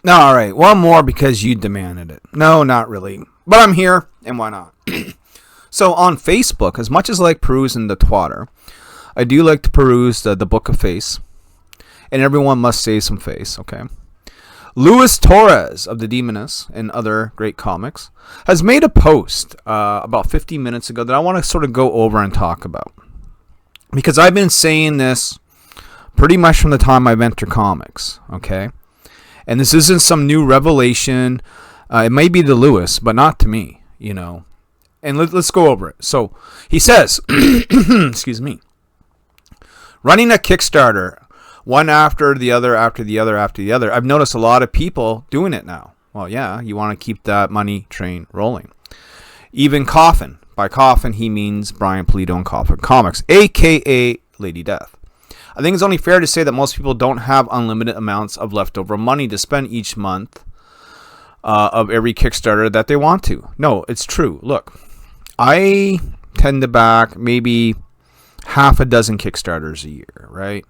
All right, one more because you demanded it. No, not really. But I'm here, and why not? So on Facebook, as much as I like perusing the twatter, I do like to peruse the Book of Face. And everyone must save some face, okay? Luis Torres of the Demoness and other great comics has made a post about 50 minutes ago that I want to sort of go over and talk about. Because I've been saying this pretty much from the time I've entered comics, okay? And this isn't some new revelation. It may be to Lewis, but not to me, you know. And let's go over it. So he says, excuse me, running a Kickstarter, one after the other, after the other, after the other. I've noticed a lot of people doing it now. Well, yeah, you want to keep that money train rolling. Even Coffin. By Coffin, he means Brian Pulido and Coffin Comics, a.k.a. Lady Death. I think it's only fair to say that most people don't have unlimited amounts of leftover money to spend each month of every Kickstarter that they want to. No, it's true. Look, I tend to back maybe half a dozen Kickstarters a year, right?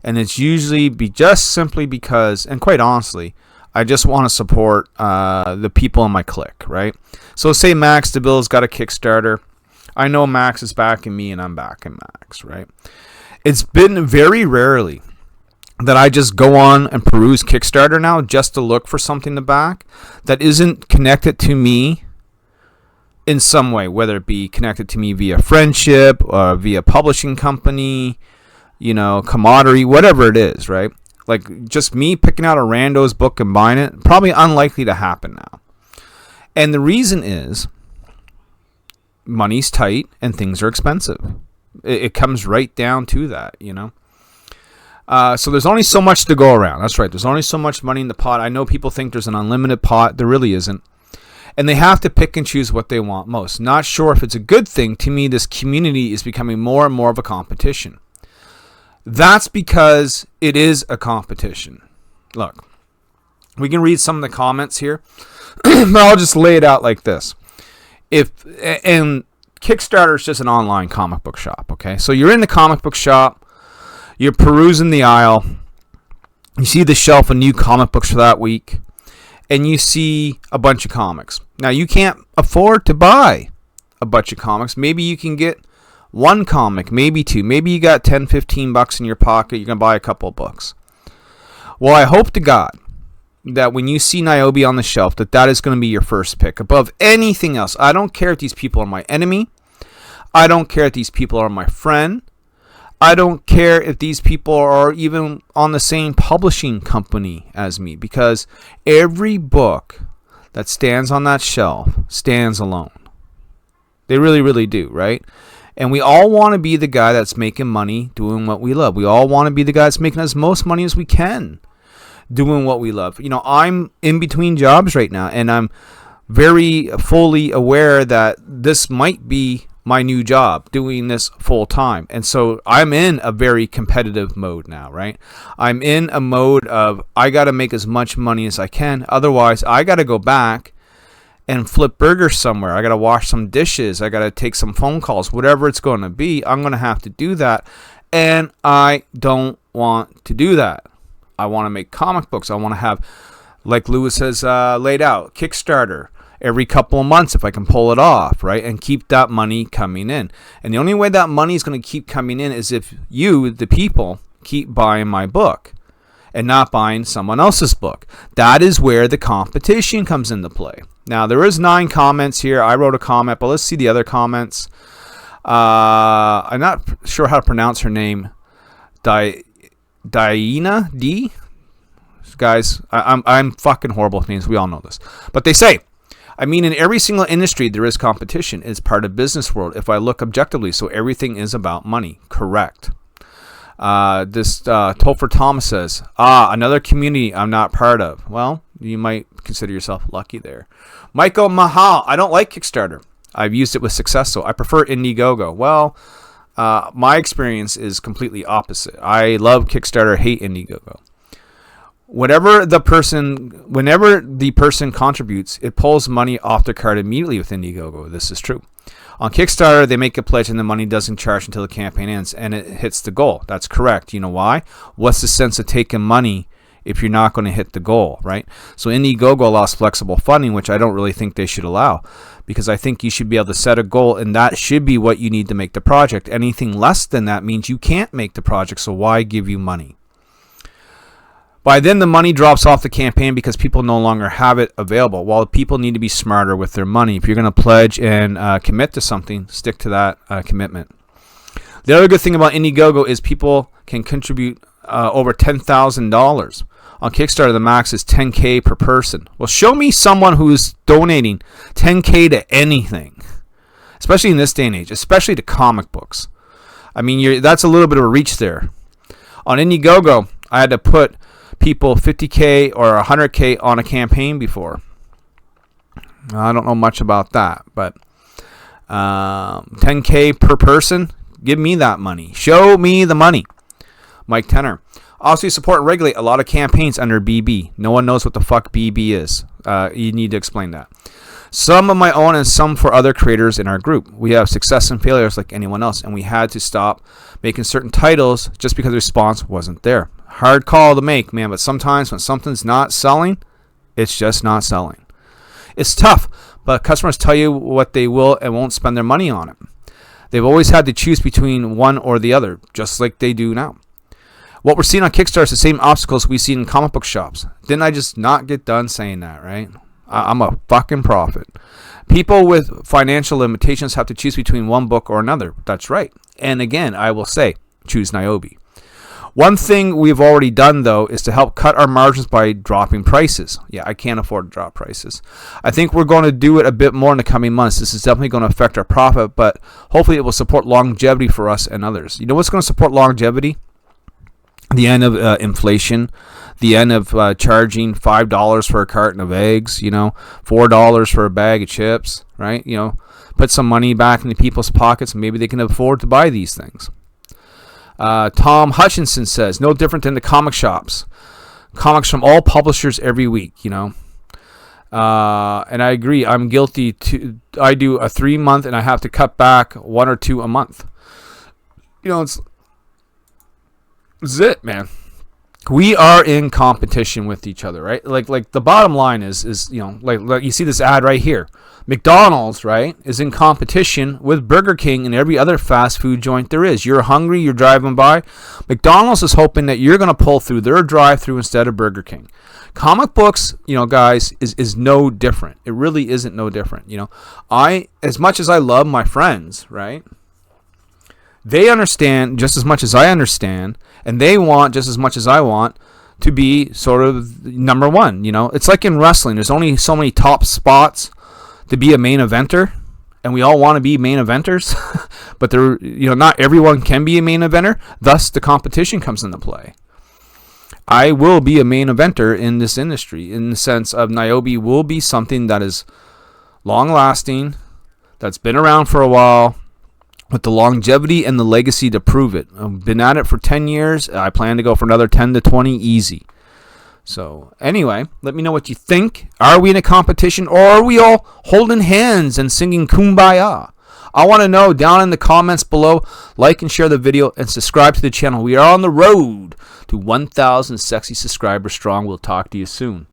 And it's usually just simply because, and quite honestly, I just want to support the people in my clique, right? So say Max DeVille's got a Kickstarter. I know Max is backing me and I'm backing Max, right? It's been very rarely that I just go on and peruse Kickstarter now just to look for something to back that isn't connected to me in some way, whether it be connected to me via friendship or via publishing company, you know, commodity, whatever it is, right? Like just me picking out a rando's book and buying it, probably unlikely to happen now. And the reason is money's tight and things are expensive. It comes right down to that, you know. So there's only so much to go around. That's right. There's only so much money in the pot. I know people think there's an unlimited pot. There really isn't. And they have to pick and choose what they want most. Not sure if it's a good thing. To me, this community is becoming more and more of a competition. That's because it is a competition. Look, we can read some of the comments here, but I'll just lay it out like this. And Kickstarter is just an online comic book shop, okay? So you're in the comic book shop, you're perusing the aisle, you see the shelf of new comic books for that week, and you see a bunch of comics. Now, you can't afford to buy a bunch of comics. Maybe you can get one comic, maybe two. Maybe you got 10, 15 bucks in your pocket, you're going to buy a couple of books. Well, I hope to God that when you see Nyobi on the shelf, that is going to be your first pick above anything else. I don't care if these people are my enemy. I don't care if these people are my friend. I don't care if these people are even on the same publishing company as me, because every book that stands on that shelf stands alone. They really, really do, right? And we all want to be the guy that's making money doing what we love. We all want to be the guy that's making as most money as we can doing what we love. You know, I'm in between jobs right now, and I'm very fully aware that this might be my new job, doing this full time. And so I'm in a very competitive mode now, right? I'm in a mode of I got to make as much money as I can. Otherwise, I got to go back and flip burgers somewhere. I got to wash some dishes. I got to take some phone calls, whatever it's going to be. I'm going to have to do that. And I don't want to do that. I want to make comic books. I want to have, like Lewis has laid out, Kickstarter every couple of months if I can pull it off, right? And keep that money coming in. And the only way that money is going to keep coming in is if you, the people, keep buying my book and not buying someone else's book. That is where the competition comes into play. Now, there is 9 comments here. I wrote a comment, but let's see the other comments. I'm not sure how to pronounce her name. Diana D? Guys, I'm fucking horrible with names. We all know this. But they say, I mean, in every single industry, there is competition. It's part of business world if I look objectively. So everything is about money. Correct. This Topher Thomas says, another community I'm not part of. Well, you might consider yourself lucky there. Michael Mahal, I don't like Kickstarter. I've used it with success, so I prefer Indiegogo. Well, my experience is completely opposite. I love Kickstarter, hate Indiegogo. Whenever the person contributes, it pulls money off their card immediately with Indiegogo. This is true. On Kickstarter, they make a pledge and the money doesn't charge until the campaign ends and it hits the goal. That's correct. You know why? What's the sense of taking money if you're not going to hit the goal, right? So Indiegogo allows flexible funding, which I don't really think they should allow, because I think you should be able to set a goal, and that should be what you need to make the project. Anything less than that means you can't make the project, so why give you money? By then, the money drops off the campaign because people no longer have it available. Well, people need to be smarter with their money. If you're going to pledge and commit to something, stick to that commitment. The other good thing about Indiegogo is people can contribute over $10,000. On Kickstarter, the max is $10K per person. Well, show me someone who's donating $10K to anything, especially in this day and age, especially to comic books. I mean, that's a little bit of a reach there. On Indiegogo, I had to put people $50K or $100K on a campaign before. I don't know much about that, but $10K per person, give me that money. Show me the money. Mike Tenner. Also, you support and regulate a lot of campaigns under BB. No one knows what the fuck BB is. You need to explain that. Some of my own and some for other creators in our group. We have success and failures like anyone else, and we had to stop making certain titles just because the response wasn't there. Hard call to make, man, but sometimes when something's not selling, it's just not selling. It's tough, but customers tell you what they will and won't spend their money on it. They've always had to choose between one or the other, just like they do now. What we're seeing on Kickstarter is the same obstacles we see in comic book shops. Didn't I just not get done saying that, right? I'm a fucking prophet. People with financial limitations have to choose between one book or another. That's right. And again, I will say, choose Nyobi. One thing we've already done, though, is to help cut our margins by dropping prices. Yeah, I can't afford to drop prices. I think we're going to do it a bit more in the coming months. This is definitely going to affect our profit, but hopefully it will support longevity for us and others. You know what's going to support longevity? The end of inflation, the end of charging $5 for a carton of eggs, $4 for a bag of chips, right? Put some money back into people's pockets and maybe they can afford to buy these things. Tom Hutchinson says, no different than the comic shops. Comics from all publishers every week, And I agree. I'm guilty too. I do a 3-month and I have to cut back 1 or 2 a month. It's it, man. We are in competition with each other, right? Like the bottom line is like you see this ad right here. McDonald's, right, is in competition with Burger King and every other fast food joint there is. You're hungry, you're driving by. McDonald's is hoping that you're going to pull through their drive-through instead of Burger King. Comic books, guys, is no different. It really isn't no different. As much as I love my friends, right, they understand just as much as I understand, and they want just as much as I want to be sort of number one. It's like in wrestling. There's only so many top spots to be a main eventer, and we all want to be main eventers, but not everyone can be a main eventer. Thus, the competition comes into play. I will be a main eventer in this industry in the sense of Nyobi will be something that is long-lasting, that's been around for a while, with the longevity and the legacy to prove it. I've been at it for 10 years. I plan to go for another 10 to 20 easy. So anyway, let me know what you think. Are we in a competition, or are we all holding hands and singing Kumbaya? I want to know down in the comments below. Like and share the video and subscribe to the channel. We are on the road to 1,000 sexy subscribers strong. We'll talk to you soon.